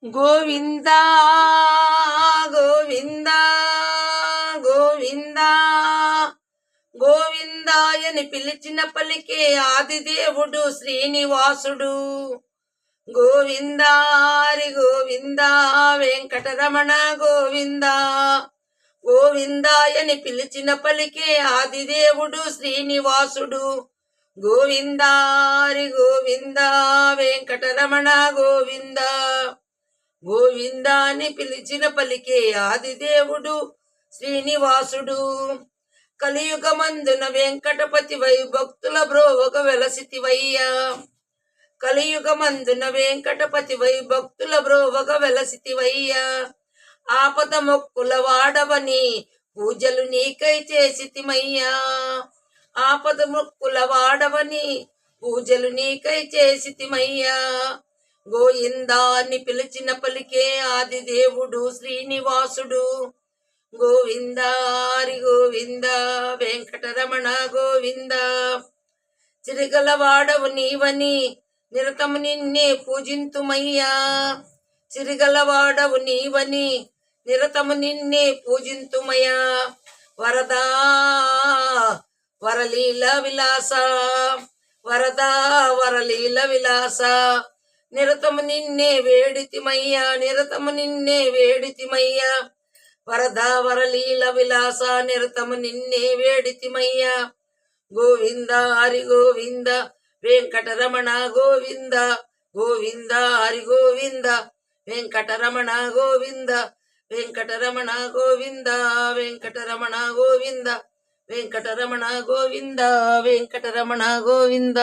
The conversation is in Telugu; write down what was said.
గోవింద గోవింద గోవింద గోవిందాయని పిలిచిన పలికే ఆదిదేవుడు శ్రీనివాసుడు. గోవిందారి గోవింద వెంకటరమణ గోవింద. గోవిందాయని పిలిచిన పలికే ఆదిదేవుడు శ్రీనివాసుడు. గోవిందారి గోవింద వెంకటరమణ గోవింద. గోవిందాని పిలిచిన పలికే ఆదిదేవుడు శ్రీనివాసుడు. కలియుగమందున వెంకటపతి వై భక్తుల బ్రోవగ వెలసితివయ్యా. కలియుగమందున వెంకటపతి వై భక్తుల బ్రోవగ వెలసితివయ్యా. ఆపద మొక్కుల వాడవని పూజలు నీకై చేసితిమయ్యా. ఆపద మొక్కుల వాడవని పూజలు నీకై చేసితిమయ్యా. గోవిందాన్ని పిలిచిన పలికే ఆదిదేవుడు శ్రీనివాసుడు. గోవిందారి గోవింద వెంకటరమణ గోవింద. చిరిగలవాడవు నీవని నిరతము నిన్నే పూజింతుమయ్యా. చిరిగలవాడవు నీవని నిరతము నిన్నే పూజింతుమయ్యా. వరదా వరలీల విలాస వరదా వరలీల విలాస. నిరతము నిన్నే వేడితిమయ్యా. నిరతము నిన్నే వేడితిమయ్యా. వరదా వరలీల విలాస నిరతము నిన్నే వేడితిమయ్యా. గోవింద హరి గోవింద వెంకటరమణ గోవింద. గోవింద హరి గోవింద వెంకటరమణ గోవింద. వెంకటరమణ గోవింద వెంకటరమణ గోవింద. వెంకటరమణ గోవింద వెంకటరమణ గోవింద.